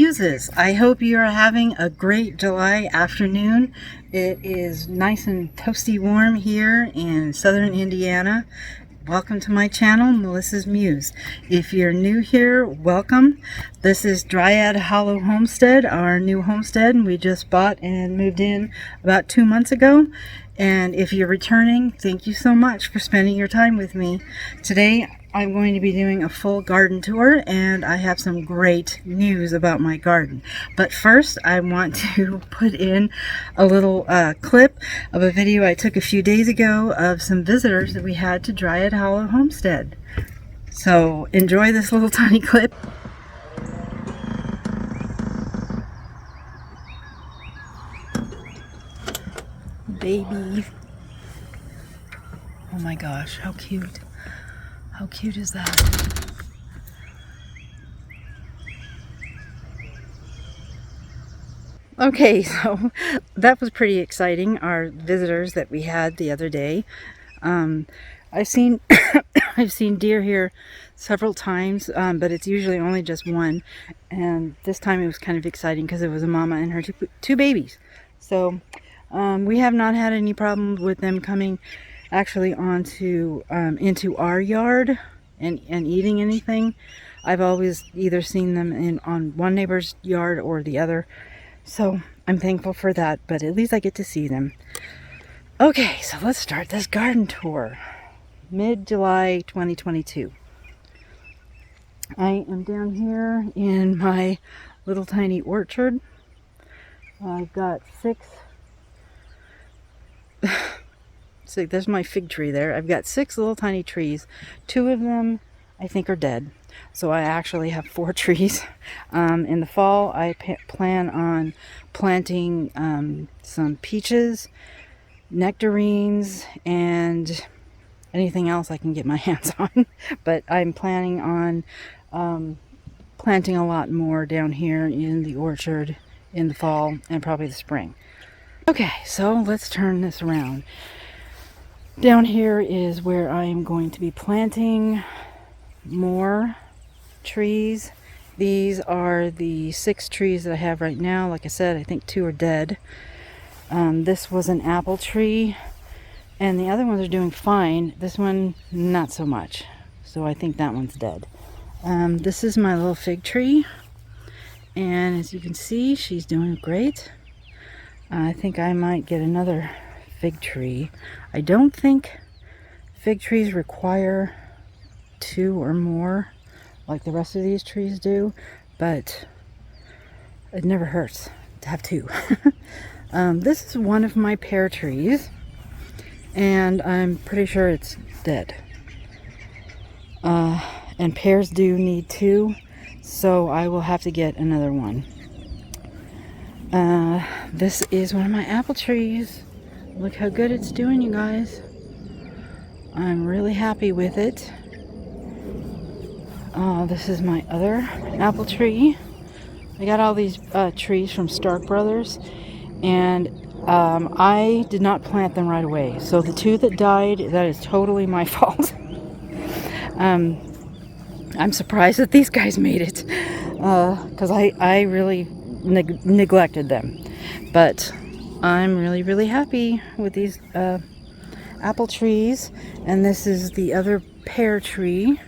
Muses. I hope you are having a great July afternoon. It is nice and toasty warm here in southern Indiana. Welcome to my channel, Melissa's Muse. If you're new here, welcome. This is Dryad Hollow Homestead, our new homestead we just bought and moved in about 2 months ago. And if you're returning, thank you so much for spending your time with me. Today I'm going to be doing a full garden tour, and I have some great news about my garden. But first, I want to put in a little clip of a video I took a few days ago of some visitors that we had to Dryad Hollow Homestead. So enjoy this little tiny clip. Baby. Oh my gosh, how cute. How cute is that? Okay, so that was pretty exciting, our visitors that we had the other day. I've seen I've seen deer here several times, but it's usually only just one. And this time it was kind of exciting because it was a mama and her two babies. So we have not had any problem with them coming actually onto into our yard and eating anything. I've always either seen them on one neighbor's yard or the other, so I'm thankful for that, but at least I get to see them. Okay, so let's start this garden tour. Mid-July 2022. I am down here in my little tiny orchard. I've got so there's my fig tree there. I've got 6 little tiny trees. 2 of them I think are dead. So I actually have 4 trees. In the fall I plan on planting some peaches, nectarines, and anything else I can get my hands on. But I'm planning on planting a lot more down here in the orchard in the fall and probably the spring. Okay, so let's turn this around. Down here is where I am going to be planting more trees. These are the 6 trees that I have right now. Like I said, I think 2 are dead. This was an apple tree, and the other ones are doing fine. This one, not so much. So I think that one's dead. This is my little fig tree, and as you can see, she's doing great. I think I might get another fig tree. I don't think fig trees require 2 or more like the rest of these trees do, but it never hurts to have 2. This is one of my pear trees, and I'm pretty sure it's dead. And pears do need 2, so I will have to get another one. This is one of my apple trees. Look how good it's doing, you guys. I'm really happy with it. This is my other apple tree. I got all these trees from Stark Brothers, and I did not plant them right away. So the 2 that died, that is totally my fault. I'm surprised that these guys made it, because I really neglected them. But I'm really happy with these apple trees. And this is the other pear tree,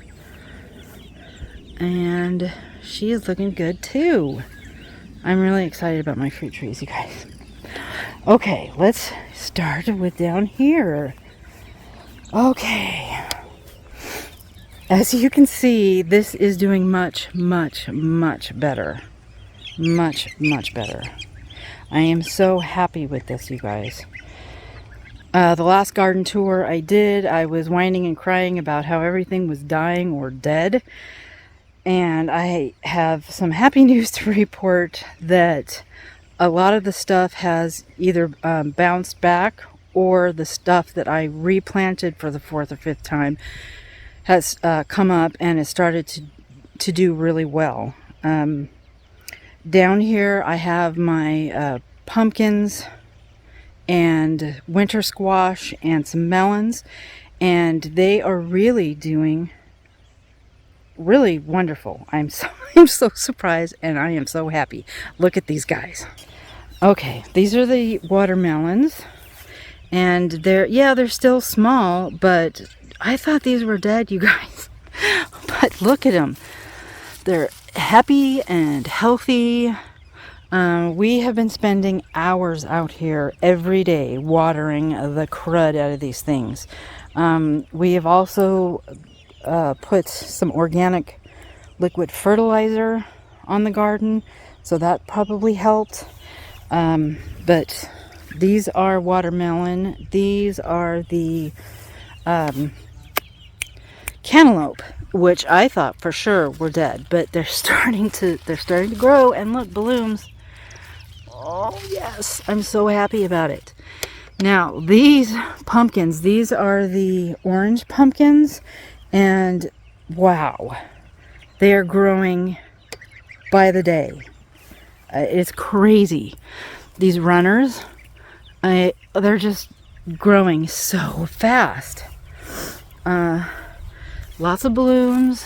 and she is looking good too. I'm really excited about my fruit trees, you guys. Okay, let's start with down here. Okay, as you can see, this is doing much better. Much better. I am so happy with this, you guys. The last garden tour I did, I was whining and crying about how everything was dying or dead. And I have some happy news to report that a lot of the stuff has either bounced back, or the stuff that I replanted for the 4th or 5th time has come up and has started to do really well. Down here I have my pumpkins and winter squash and some melons, and they are really doing really wonderful. I'm so I'm so surprised and I am so happy. Look at these guys. Okay, these are the watermelons, and they're still small, but I thought these were dead, you guys. But look at them. They're happy and healthy. We have been spending hours out here every day watering the crud out of these things. We have also put some organic liquid fertilizer on the garden, so that probably helped. But these are watermelon. These are the cantaloupe, which I thought for sure were dead, but they're starting to grow, and look, blooms. Oh yes, I'm so happy about it. Now these pumpkins, these are the orange pumpkins, and wow, they are growing by the day. It's crazy. These runners, they're just growing so fast. Lots of blooms,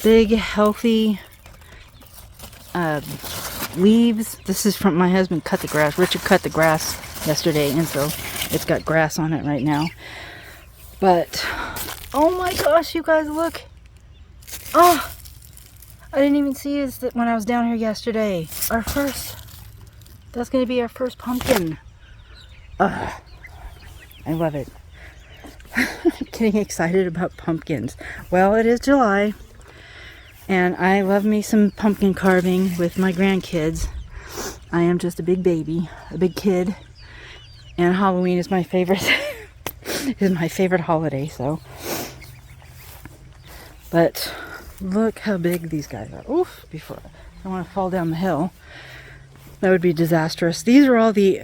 big healthy leaves. This is from my husband cut the grass. Richard cut the grass yesterday, and so it's got grass on it right now. But oh my gosh, you guys, look. Oh, I didn't even see this when I was down here yesterday. That's going to be our first pumpkin. I love it. Getting excited about pumpkins. Well, it is July, and I love me some pumpkin carving with my grandkids. I am just a big baby, a big kid, and Halloween is my favorite holiday. So, but look how big these guys are. Oof! Before I don't want to fall down the hill. That would be disastrous. These are all the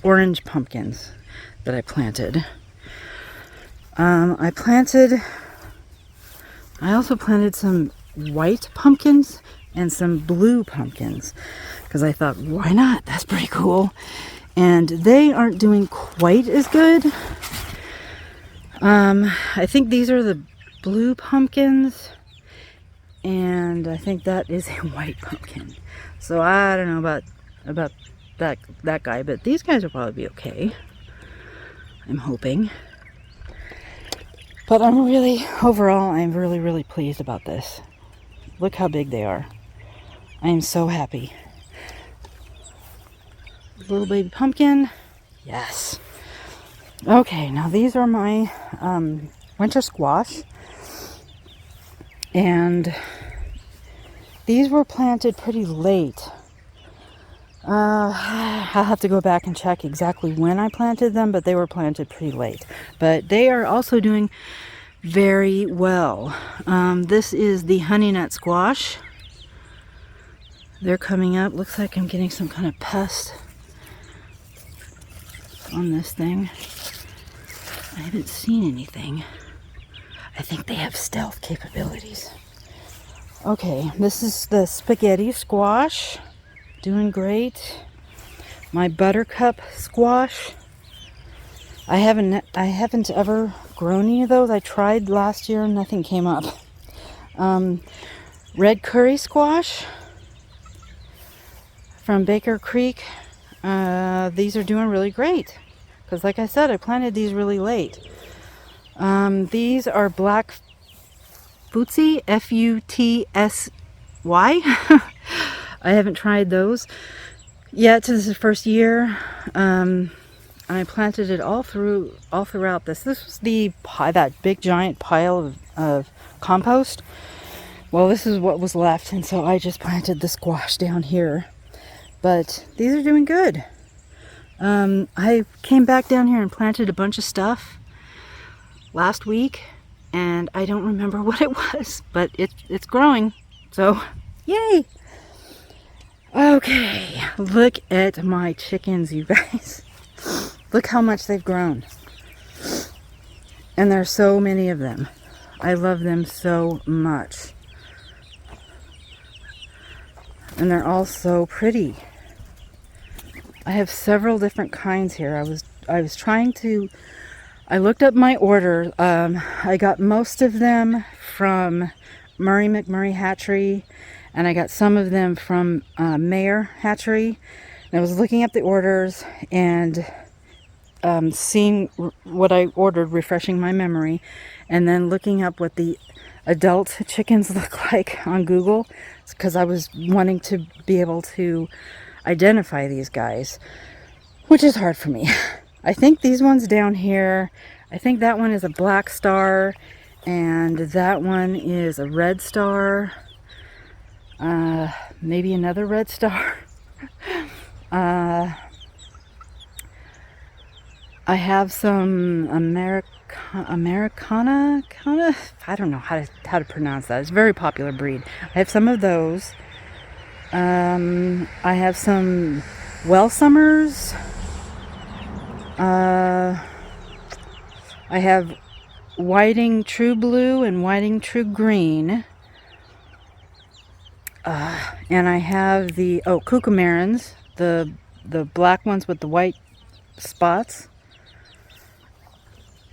orange pumpkins that I planted. I also planted some white pumpkins and some blue pumpkins because I thought, why not? That's pretty cool. And they aren't doing quite as good. I think these are the blue pumpkins, and I think that is a white pumpkin. So I don't know about that guy, but these guys will probably be okay. I'm hoping. But overall, I'm really, really pleased about this. Look how big they are. I am so happy. Little baby pumpkin. Yes. Okay, now these are my winter squash. And these were planted pretty late. I'll have to go back and check exactly when I planted them, but they were planted pretty late. But they are also doing very well. This is the honey nut squash. They're coming up. Looks like I'm getting some kind of pest on this thing. I haven't seen anything. I think they have stealth capabilities. Okay, this is the spaghetti squash. Doing great. My buttercup squash. I haven't ever grown any of those. I tried last year and nothing came up. Red curry squash from Baker Creek. These are doing really great because, like I said, I planted these really late. These are black Futsy, Futsy. I haven't tried those yet. This is the first year. I planted it all throughout this. This was that big giant pile of compost. Well, this is what was left, and so I just planted the squash down here. But these are doing good. I came back down here and planted a bunch of stuff last week, and I don't remember what it was, but it's growing. So, yay! Okay, look at my chickens, you guys. Look how much they've grown. And there's so many of them. I love them so much. And they're all so pretty. I have several different kinds here. I was trying to I looked up my order. I got most of them from Murray McMurray Hatchery, and I got some of them from Mayer Hatchery. And I was looking up the orders and seeing what I ordered, refreshing my memory, and then looking up what the adult chickens look like on Google, because I was wanting to be able to identify these guys, which is hard for me. I think these ones down here, I think that one is a black star, and that one is a red star, maybe another red star. I have some Americana, kind of, I don't know how to pronounce that. It's a very popular breed. I have some of those. I have some Wellsummers. I have Whiting True Blue and Whiting True Green. And I have the Cucamarins, the black ones with the white spots.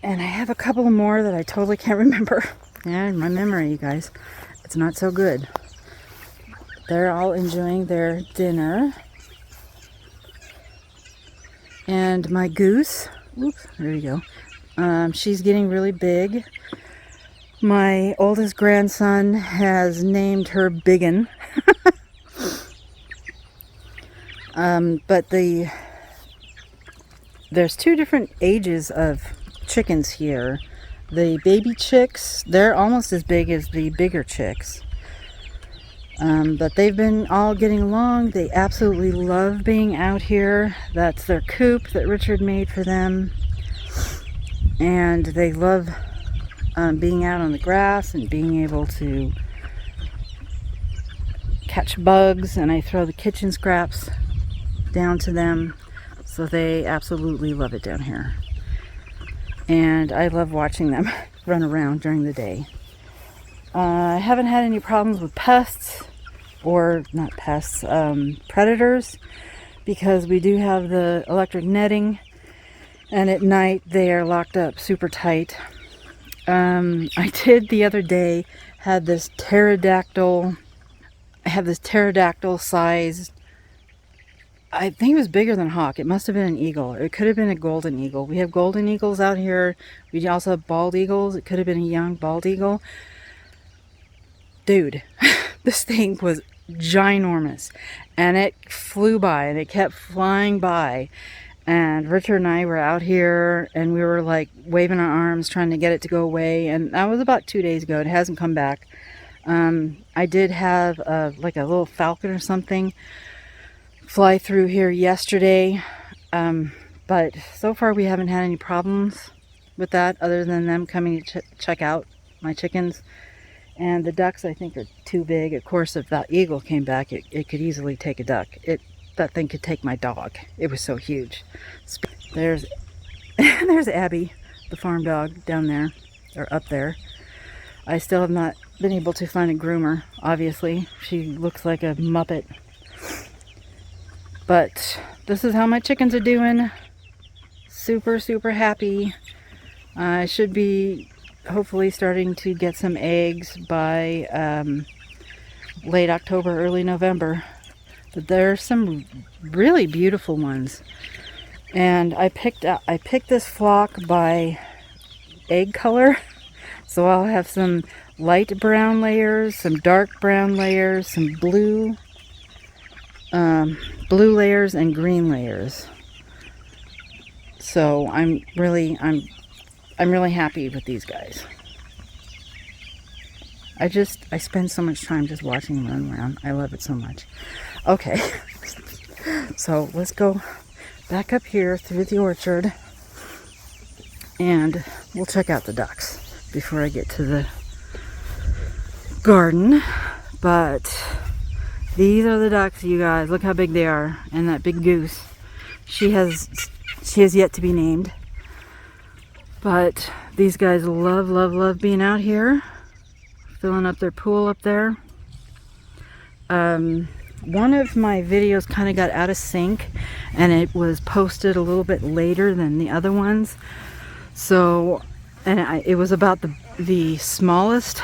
And I have a couple more that I totally can't remember. Yeah, my memory, you guys, it's not so good. They're all enjoying their dinner. And my goose, oops, there you go. She's getting really big. My oldest grandson has named her Biggin. But there's two different ages of chickens here. The baby chicks, they're almost as big as the bigger chicks. But they've been all getting along. They absolutely love being out here. That's their coop that Richard made for them. And they love being out on the grass and being able to catch bugs. And I throw the kitchen scraps down to them. So they absolutely love it down here. And I love watching them run around during the day. I haven't had any problems with pests, or not pests, predators, because we do have the electric netting, and at night they are locked up super tight. I did the other day had this pterodactyl sized, I think it was bigger than a hawk. It must have been an eagle. It could have been a golden eagle. We have golden eagles out here. We also have bald eagles. It could have been a young bald eagle. Dude, this thing was ginormous. And it flew by, and it kept flying by. And Richard and I were out here, and we were like waving our arms trying to get it to go away. And that was about 2 days ago. It hasn't come back. I did have like a little falcon or something fly through here yesterday, but so far we haven't had any problems with that, other than them coming to check out my chickens. And the ducks, I think, are too big. Of course, if that eagle came back, it could easily take a duck. That thing could take my dog. It was so huge. There's Abby, the farm dog, down there, or up there. I still have not been able to find a groomer, obviously. She looks like a Muppet. But this is how my chickens are doing. Super, super happy. I should be hopefully starting to get some eggs by late October, early November. But there are some really beautiful ones. And I picked this flock by egg color. So I'll have some light brown layers, some dark brown layers, some blue layers, and green layers. So I'm really happy with these guys. I spend so much time just watching them run around. I love it so much. Okay, so let's go back up here through the orchard, and we'll check out the ducks before I get to the garden. But these are the ducks, you guys. Look how big they are. And that big goose. She has yet to be named. But these guys love, love, love being out here. Filling up their pool up there. One of my videos kind of got out of sync, and it was posted a little bit later than the other ones. So, and it was about the smallest,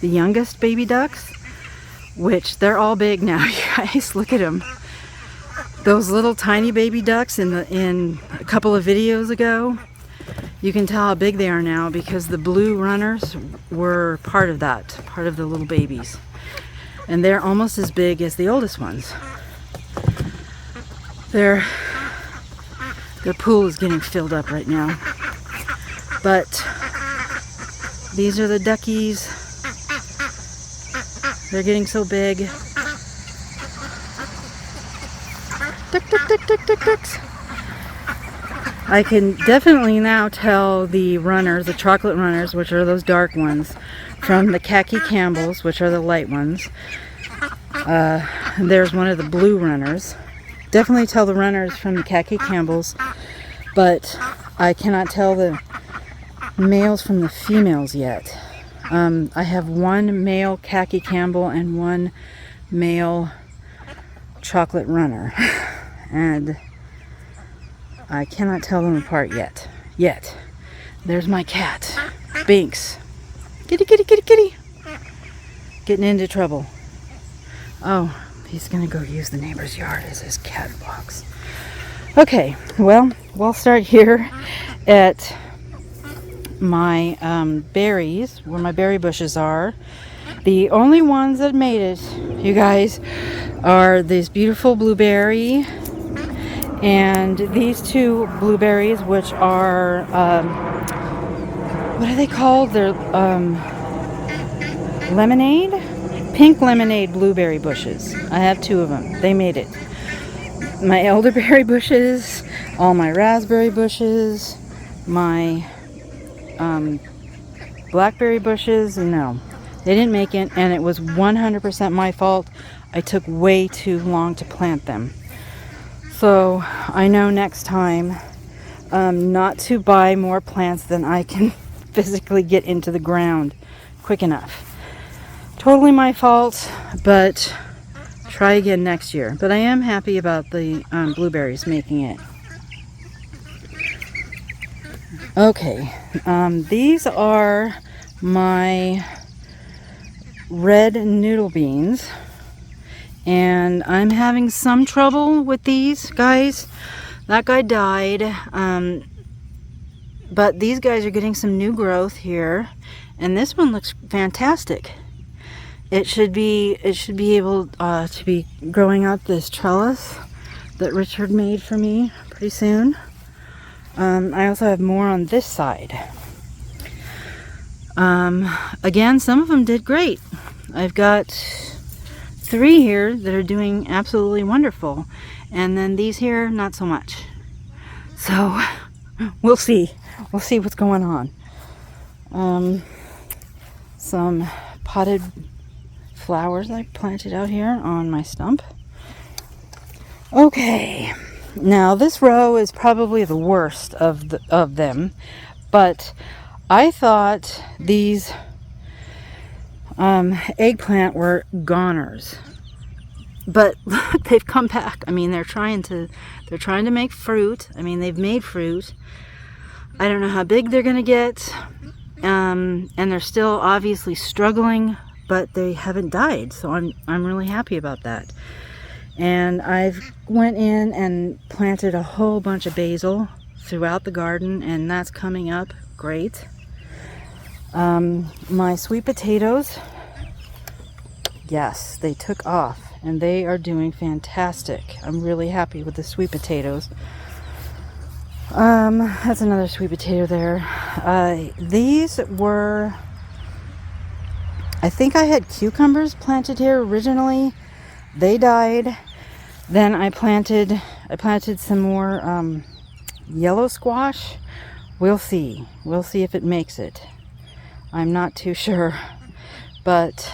the youngest baby ducks, which they're all big now, you guys. Look at them. Those little tiny baby ducks in a couple of videos ago, you can tell how big they are now because the blue runners were part of that, part of the little babies. And they're almost as big as the oldest ones. Their pool is getting filled up right now. But these are the duckies. They're getting so big. Duck, duck, duck, duck, duck, ducks. I can definitely now tell the runners, the chocolate runners, which are those dark ones, from the khaki Campbells, which are the light ones. There's one of the blue runners. Definitely tell the runners from the khaki Campbells, but I cannot tell the males from the females yet. I have one male khaki Campbell and one male chocolate runner, and I cannot tell them apart yet. There's my cat, Binks. Kitty, kitty, kitty, kitty. Getting into trouble. Oh, he's gonna go use the neighbor's yard as his cat box. Okay, well, we'll start here at my berries, where my berry bushes are. The only ones that made it, you guys, are this beautiful blueberry and these two blueberries, which are what are they called? They're lemonade, pink lemonade blueberry bushes. I have two of them. They made it. My elderberry bushes, all my raspberry bushes, my blackberry bushes, no, they didn't make it, and it was 100% my fault. I took way too long to plant them. So I know next time not to buy more plants than I can physically get into the ground quick enough. Totally my fault, but try again next year. But I am happy about the blueberries making it. Okay, these are my red noodle beans. And I'm having some trouble with these guys. That guy died. But these guys are getting some new growth here. And this one looks fantastic. It should be able to be growing out this trellis that Richard made for me pretty soon. I also have more on this side. Again, some of them did great. I've got 3 here that are doing absolutely wonderful, and then these here not so much. So we'll see what's going on. Some potted flowers I planted out here on my stump. Okay, now this row is probably the worst of them, but I thought these eggplant were goners, but look, they've come back. I mean, they're trying to make fruit. I mean, they've made fruit. I don't know how big they're gonna get, and they're still obviously struggling, but they haven't died, so I'm really happy about that. And I've went in and planted a whole bunch of basil throughout the garden, and that's coming up great. My sweet potatoes, yes, they took off and they are doing fantastic. I'm really happy with the sweet potatoes. That's another sweet potato there. These were, I think I had cucumbers planted here originally. They died. Then I planted some more yellow squash. We'll see if it makes it. I'm not too sure, but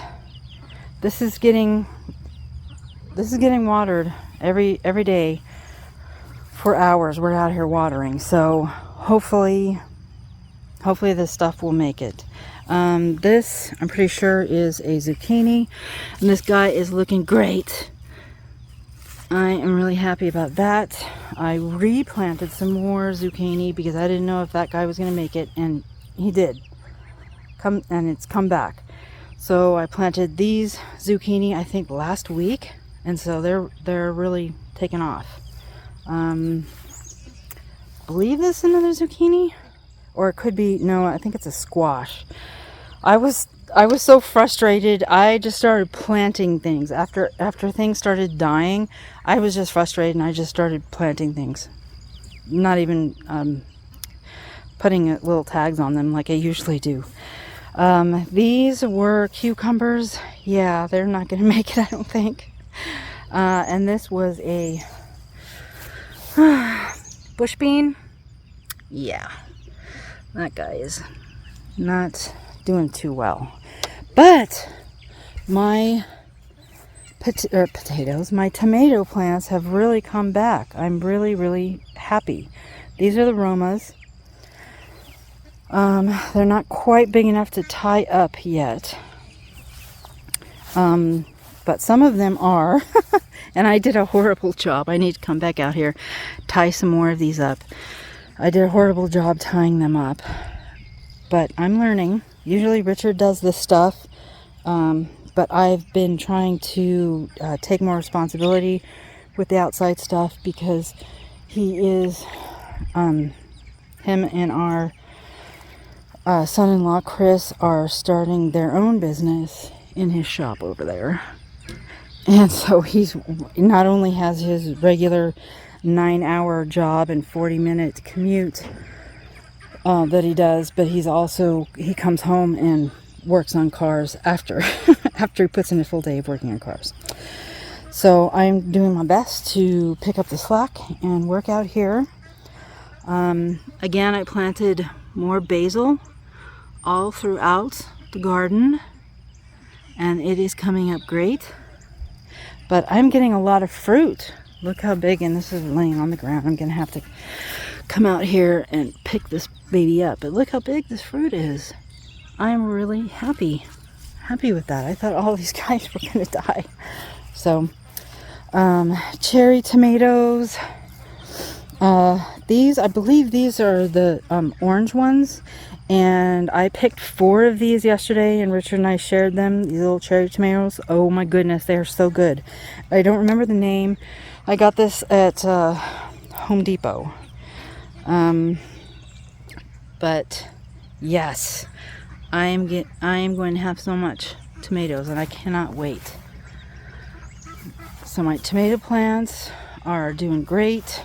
this is getting watered every day for hours. We're out here watering, so hopefully this stuff will make it. This, I'm pretty sure, is a zucchini, and this guy is looking great. I am really happy about that. I replanted some more zucchini because I didn't know if that guy was going to make it, and he did. And it's come back. So I planted these zucchini, I think, last week, and so they're really taking off. I believe this is another zucchini, or it could be, no, I think it's a squash. I was so frustrated. I just started planting things after things started dying. I was just frustrated, and I just started planting things, not even putting little tags on them like I usually do. These were cucumbers. Yeah, they're not going to make it, I don't think. And this was a bush bean. Yeah, that guy is not doing too well. But my potatoes, my tomato plants have really come back. I'm really, really happy. These are the Romas. They're not quite big enough to tie up yet. But some of them are. And I did a horrible job. I need to come back out here, tie some more of these up. I did a horrible job tying them up. But I'm learning. Usually Richard does this stuff. But I've been trying to take more responsibility with the outside stuff because he is, him and our son-in-law Chris are starting their own business in his shop over there. And so he's not only has his regular 9-hour job and 40-minute commute that he does, but he comes home and works on cars after he puts in a full day of working on cars. So I'm doing my best to pick up the slack and work out here. Again, I planted more basil all throughout the garden, and it is coming up great. But I'm getting a lot of fruit. Look how big, and this is laying on the ground. I'm gonna have to come out here and pick this baby up. But look how big this fruit is. I'm really happy with that. I thought all these guys were gonna die. So cherry tomatoes. I believe these are the orange ones, and I picked 4 of these yesterday, and Richard and I shared them, these little cherry tomatoes. Oh my goodness, they are so good. I don't remember the name. I got this at Home Depot. But yes, I am going to have so much tomatoes, and I cannot wait. So my tomato plants are doing great.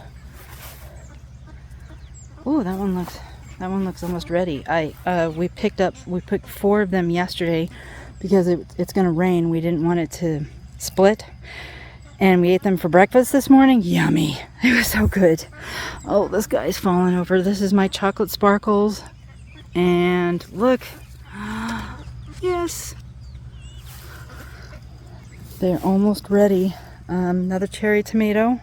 Oh, that one looks almost ready. We picked 4 of them yesterday because it's going to rain. We didn't want it to split, and we ate them for breakfast this morning. Yummy! It was so good. Oh, this guy's falling over. This is my chocolate sparkles, and look, yes, they're almost ready. Another cherry tomato.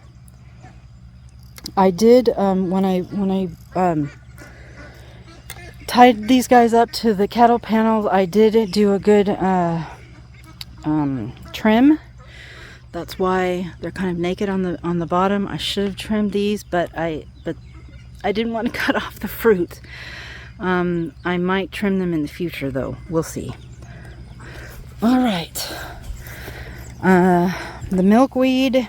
I did when I tied these guys up to the cattle panels, I did do a good trim. That's why they're kind of naked on the bottom. I should have trimmed these, but I didn't want to cut off the fruit. I might trim them in the future, though. We'll see. All right. The milkweed,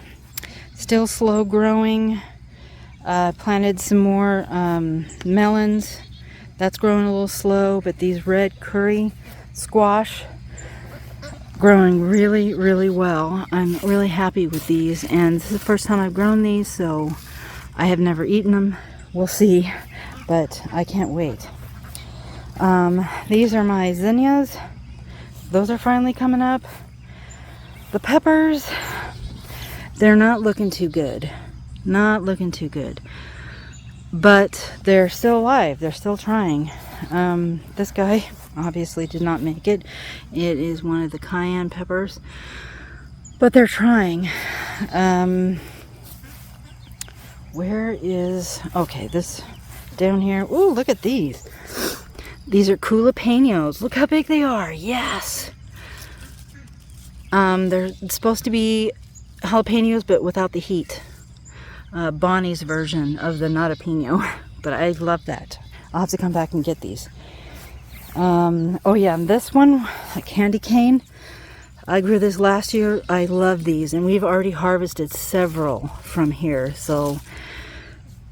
still slow growing. Planted some more melons. That's growing a little slow, but these red curry squash growing really, really well. I'm really happy with these, and this is the first time I've grown these, so I have never eaten them. We'll see, but I can't wait. These are my zinnias. Those are finally coming up. The peppers, they're not looking too good. Not looking too good. But they're still alive. They're still trying. This guy obviously did not make it. It is one of the cayenne peppers. But they're trying. Where is... Okay, this down here. Ooh, look at these. These are jalapenos. Look how big they are. Yes! They're supposed to be jalapenos, but without the heat. Bonnie's version of the not a pino. But I love that. I'll have to come back and get these. Oh yeah, and this one, a candy cane. I grew this last year. I love these, and we've already harvested several from here. So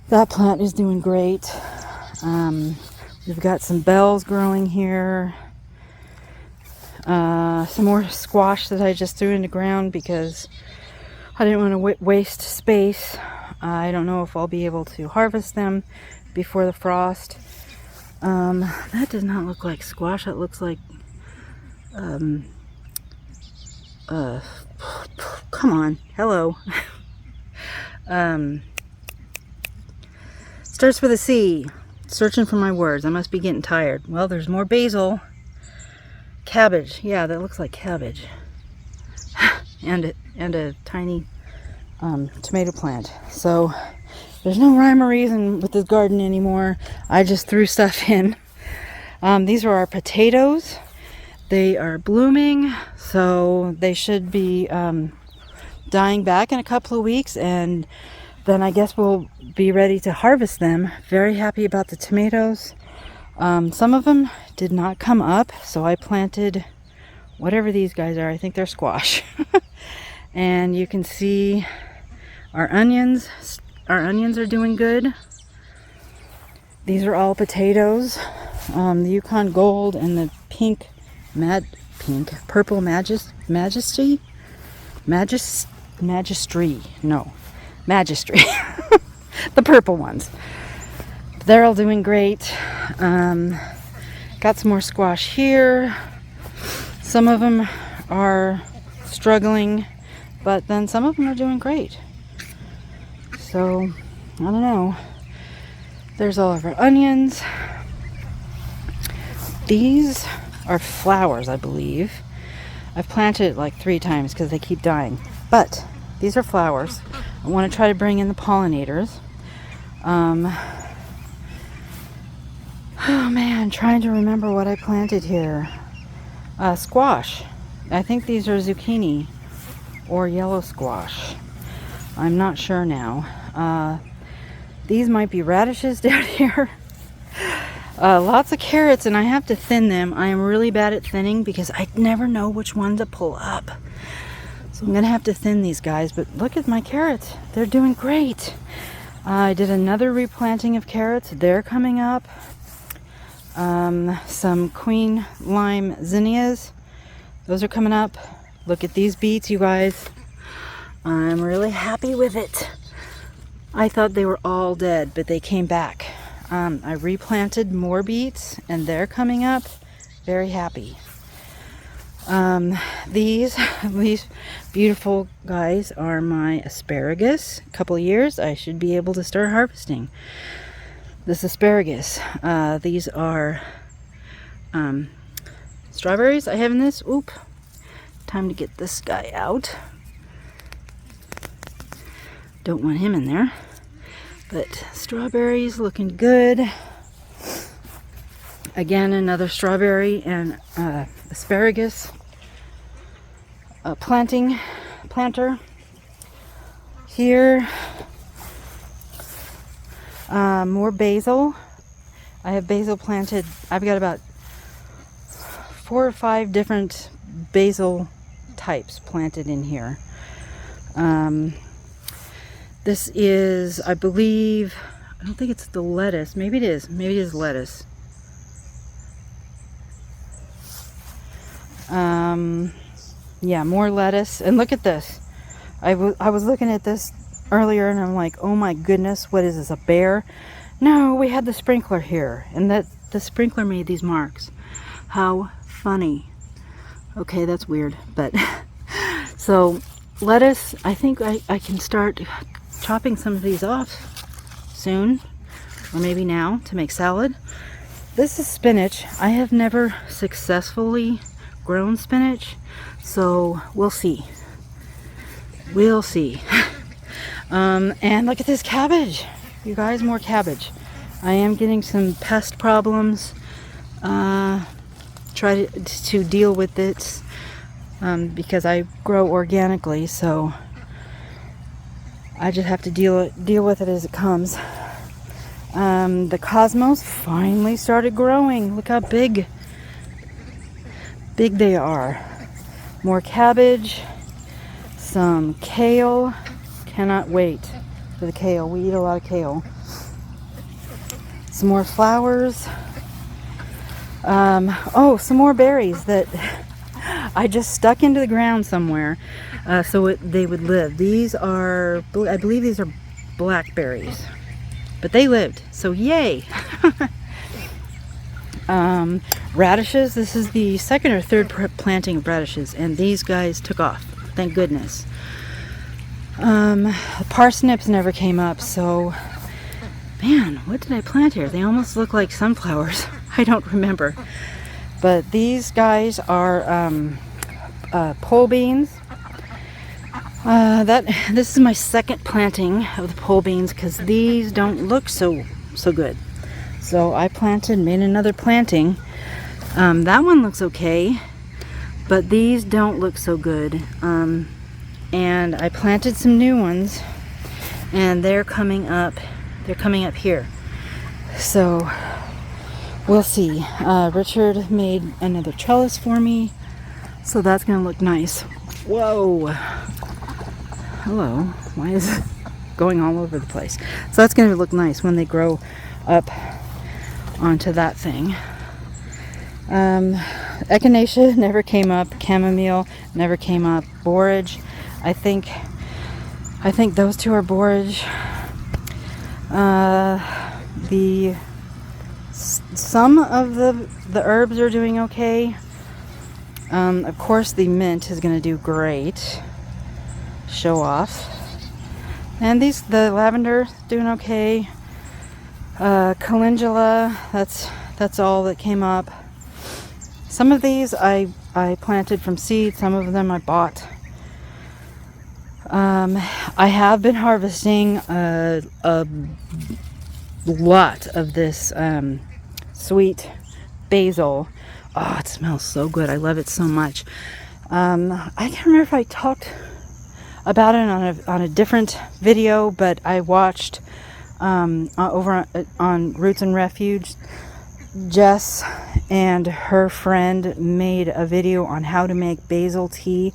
that plant is doing great. We've got some bells growing here. Some more squash that I just threw in the ground because I didn't want to waste space. I don't know if I'll be able to harvest them before the frost. That does not look like squash. That looks like, come on, hello. Starts with a C. Searching for my words. I must be getting tired. Well, there's more basil. Cabbage. Yeah, that looks like cabbage. and a tiny tomato plant. So there's no rhyme or reason with this garden anymore. I just threw stuff in. These are our potatoes. They are blooming, so they should be dying back in a couple of weeks, and then I guess we'll be ready to harvest them. Very happy about the tomatoes. Some of them did not come up, so I planted whatever these guys are. I think they're squash. And you can see our onions. Our onions are doing good. These are all potatoes. The Yukon Gold and the purple Magistry. The purple ones. They're all doing great. Got some more squash here. Some of them are struggling, but then some of them are doing great. So, I don't know. There's all of our onions. These are flowers, I believe. I've planted it like 3 times because they keep dying. But these are flowers. I want to try to bring in the pollinators. Oh man, trying to remember what I planted here. Squash. I think these are zucchini or yellow squash. I'm not sure now. These might be radishes down here. Lots of carrots, and I have to thin them. I am really bad at thinning because I never know which one to pull up. So I'm going to have to thin these guys, but look at my carrots. They're doing great. I did another replanting of carrots. They're coming up. Some queen lime zinnias. Those are coming up. Look at these beets, you guys. I'm really happy with it. I thought they were all dead, but they came back. I replanted more beets, and they're coming up. Very happy. These beautiful guys are my asparagus. A couple of years, I should be able to start harvesting this asparagus. These are strawberries I have in this. Oop. Time to get this guy out. Don't want him in there. But strawberries looking good. Again, another strawberry and asparagus planter. Here, more basil. I have basil planted. I've got about 4 or 5 different basil types planted in here. This is, I believe, I don't think it's the lettuce. Maybe it is. Maybe it is lettuce. Yeah, more lettuce. And look at this. I was looking at this earlier and I'm like, oh my goodness, what is this, a bear? No, we had the sprinkler here. And the sprinkler made these marks. How funny. Okay, that's weird. But, so, lettuce, I think I can start chopping some of these off soon, or maybe now, to make salad. This is spinach. I have never successfully grown spinach, so we'll see. We'll see. And look at this cabbage. You guys, more cabbage. I am getting some pest problems. Try to deal with it because I grow organically, so I just have to deal with it as it comes. The cosmos finally started growing. Look how big they are. More cabbage, some kale. Cannot wait for the kale. We eat a lot of kale. Some more flowers. Some more berries that I just stuck into the ground somewhere so they would live. These are, I believe these are blackberries, but they lived, so yay. Radishes, this is the second or third planting of radishes, and these guys took off, thank goodness. Parsnips never came up, so man, what did I plant here? They almost look like sunflowers. I don't remember. But these guys are pole beans. This is my second planting of the pole beans because these don't look so good. So I made another planting. That one looks okay, but these don't look so good. And I planted some new ones, and they're coming up. They're coming up here. So we'll see. Richard made another trellis for me, so that's gonna look nice. Whoa! Hello. Why is it going all over the place? So that's gonna look nice when they grow up onto that thing. Echinacea never came up. Chamomile never came up. Borage, I think those two are borage. Some of the herbs are doing okay. Of course, the mint is going to do great. Show off. And the lavender doing okay. Calendula, that's all that came up. Some of these I planted from seed. Some of them I bought. I have been harvesting a lot of this sweet basil. Oh, it smells so good. I love it so much. I can't remember if I talked about it on a different video, but I watched over on Roots and Refuge. Jess and her friend made a video on how to make basil tea,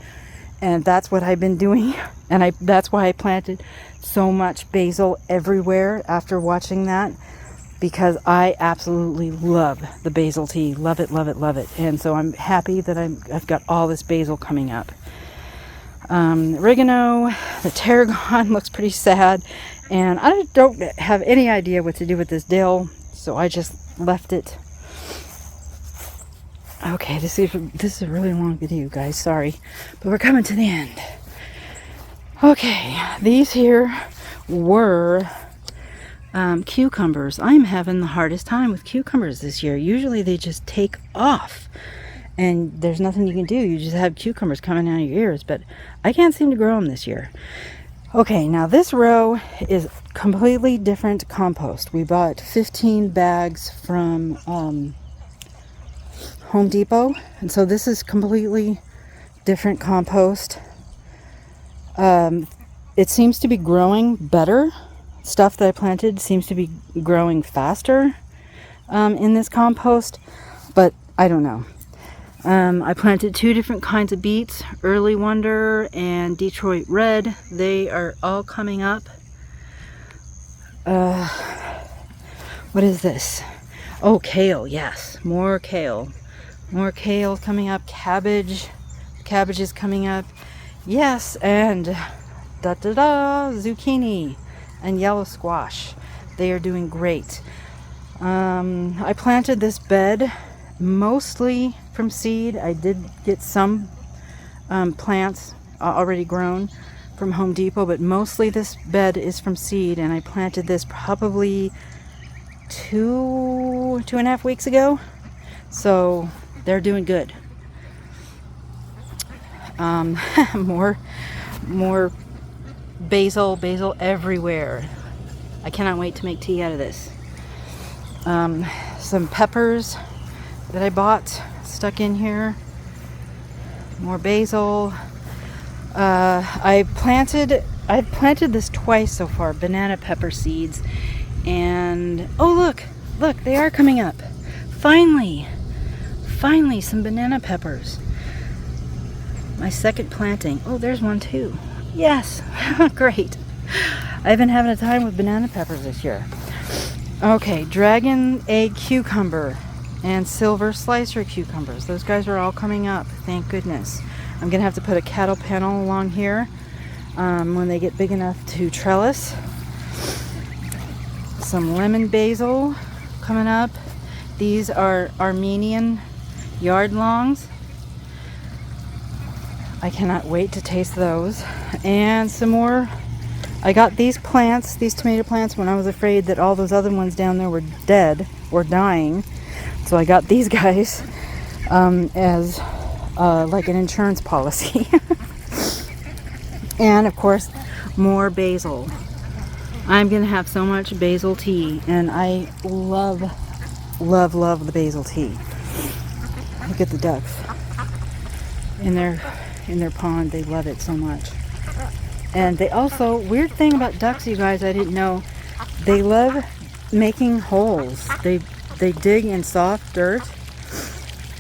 and that's what I've been doing. And that's why I planted so much basil everywhere after watching that, because I absolutely love the basil tea. Love it, love it, love it. And so I'm happy that I've got all this basil coming up. Oregano, the tarragon looks pretty sad, and I don't have any idea what to do with this dill, so I just left it. Okay, this is a really long video, guys. Sorry, but we're coming to the end. Okay, these here were cucumbers. I'm having the hardest time with cucumbers this year. Usually they just take off and there's nothing you can do. You just have cucumbers coming out of your ears, but I can't seem to grow them this year. Okay, now this row is completely different compost. We bought 15 bags from Home Depot, and so this is completely different compost. It seems to be growing better. Stuff that I planted seems to be growing faster in this compost, but I don't know. I planted 2 different kinds of beets, Early Wonder and Detroit Red. They are all coming up. What is this? Oh, kale, yes, more kale. More kale coming up. Cabbage is coming up. Yes, and zucchini and yellow squash. They are doing great. I planted this bed mostly from seed. I did get some plants already grown from Home Depot, but mostly this bed is from seed, and I planted this probably 2.5 weeks ago. So they're doing good. More basil everywhere. I cannot wait to make tea out of this. Some peppers that I bought stuck in here. More basil. I planted I've planted this twice so far, banana pepper seeds. And oh look, they are coming up. Finally some banana peppers. My second planting. Oh, there's one too. Yes, great. I've been having a time with banana peppers this year. Okay, dragon egg cucumber and silver slicer cucumbers. Those guys are all coming up, thank goodness. I'm gonna have to put a cattle panel along here when they get big enough to trellis. Some lemon basil coming up. These are Armenian yard longs. I cannot wait to taste those. And some more. I got these plants, these tomato plants, when I was afraid that all those other ones down there were dead or dying. So I got these guys as like an insurance policy. And of course, more basil. I'm gonna have so much basil tea, and I love the basil tea. Look at the ducks in their pond. They love it so much. And they also, weird thing about ducks, you guys, I didn't know, they love making holes. They dig in soft dirt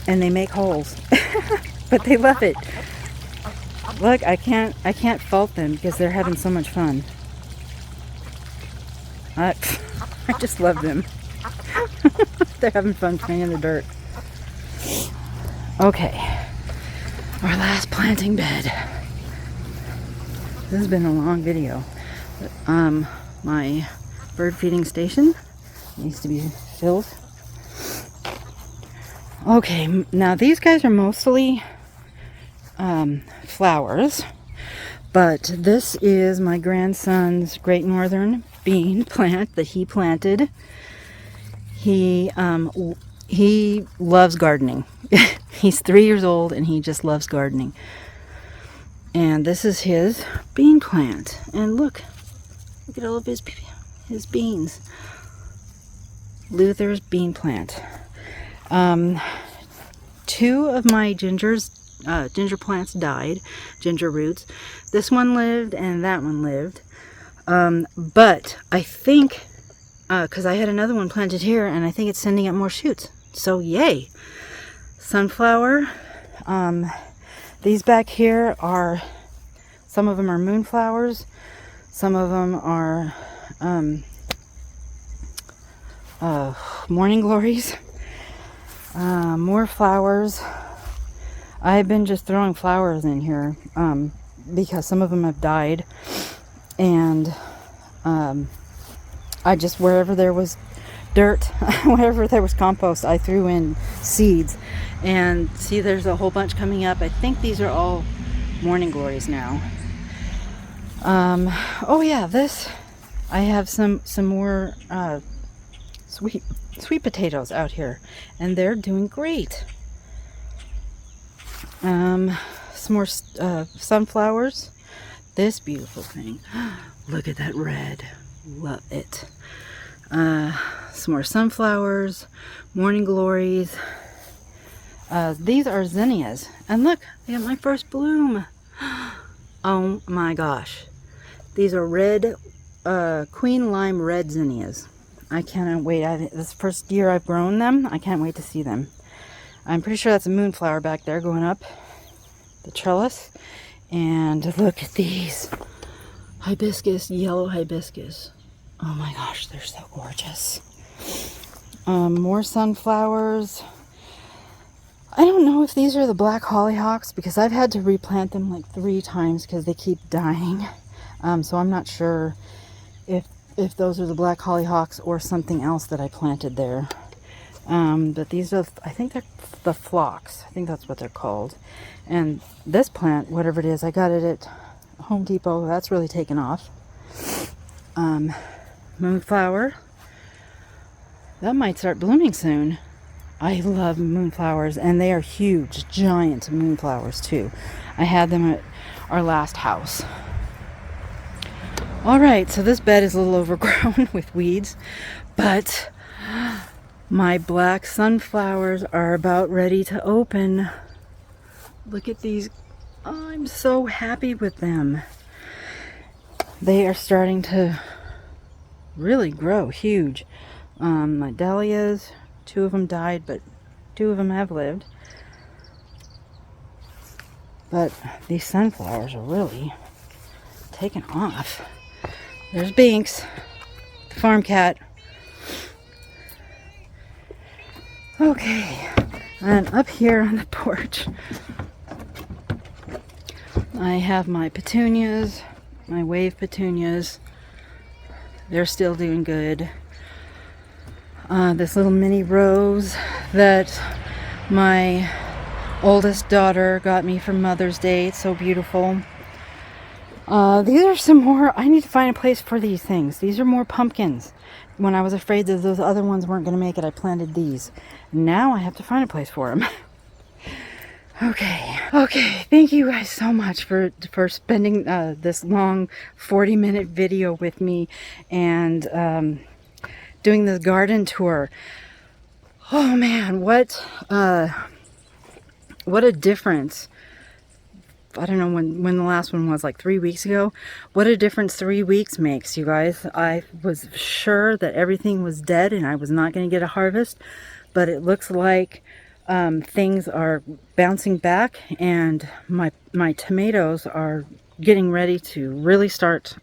and they make holes. But they love it. Look, I can't fault them because they're having so much fun. I just love them. They're having fun playing in the dirt. Okay, our last planting bed. This has been a long video. My bird feeding station needs to be filled. Okay, now these guys are mostly flowers, but this is my grandson's Great Northern bean plant that he planted. He loves gardening. He's 3 years old and he just loves gardening. And this is his bean plant. And look at all of his beans. Luther's bean plant. 2 of my ginger plants died, ginger roots. This one lived and that one lived. But I think, because I had another one planted here and I think it's sending up more shoots. So yay! Sunflower. These back here are, some of them are moonflowers, some of them are morning glories, more flowers. I've been just throwing flowers in here because some of them have died, and I just, wherever there was dirt, wherever there was compost, I threw in seeds. And see, there's a whole bunch coming up. I think these are all morning glories now. Oh yeah, this, I have some more sweet potatoes out here, and they're doing great. Some more sunflowers. This beautiful thing. Look at that red. Love it. Some more sunflowers, morning glories. These are zinnias, and look, I got my first bloom. Oh my gosh, these are red, queen lime red zinnias. I cannot wait. This is the first year I've grown them. I can't wait to see them. I'm pretty sure that's a moonflower back there going up the trellis. And look at these hibiscus, yellow hibiscus. Oh my gosh, they're so gorgeous. More sunflowers. I don't know if these are the black hollyhocks because I've had to replant them like 3 times because they keep dying. So I'm not sure if those are the black hollyhocks or something else that I planted there. But these are, I think they're the phlox. I think that's what they're called. And this plant, whatever it is, I got it at Home Depot. That's really taken off. Moonflower. That might start blooming soon. I love moonflowers, and they are huge, giant moonflowers too. I had them at our last house. Alright, so this bed is a little overgrown with weeds, but my black sunflowers are about ready to open. Look at these. I'm so happy with them. they are starting to really grow huge. My dahlias, 2 of them died, but 2 of them have lived. But these sunflowers are really taking off. There's Binks, the farm cat. Okay, and up here on the porch, I have my petunias, my wave petunias. They're still doing good. This little mini rose that my oldest daughter got me for Mother's Day. It's so beautiful. These are some more. I need to find a place for these things. These are more pumpkins. When I was afraid that those other ones weren't going to make it, I planted these. Now I have to find a place for them. Okay. Thank you guys so much for spending this long 40-minute video with me and doing this garden tour. Oh man, what a difference. I don't know when the last one was, like 3 weeks ago. What a difference 3 weeks makes, you guys. I was sure that everything was dead and I was not going to get a harvest, but it looks like things are bouncing back, and my tomatoes are getting ready to really start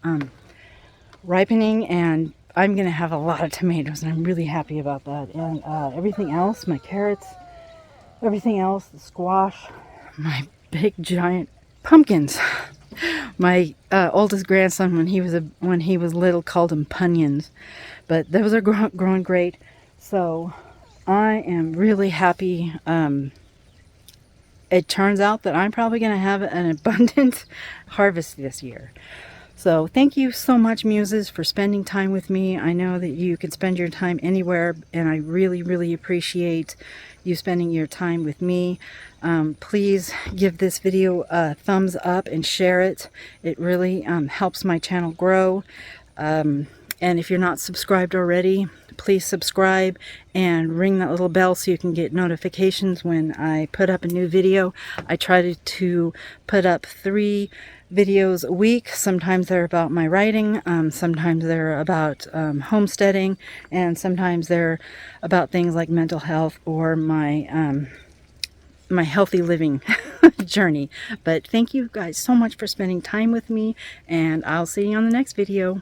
ripening, and I'm going to have a lot of tomatoes, and I'm really happy about that. And everything else, my carrots, everything else, the squash, my big giant pumpkins. My oldest grandson, when he was little, called them punions, but those are growing great. So I am really happy. It turns out that I'm probably going to have an abundant harvest this year. So thank you so much, Muses, for spending time with me. I know that you can spend your time anywhere, and I really, really appreciate you spending your time with me. Please give this video a thumbs up and share it. It really helps my channel grow. And if you're not subscribed already, please subscribe and ring that little bell so you can get notifications when I put up a new video. I try to put up 3 videos a week. Sometimes they're about my writing, sometimes they're about homesteading, and sometimes they're about things like mental health or my my healthy living journey. But thank you guys so much for spending time with me, and I'll see you on the next video.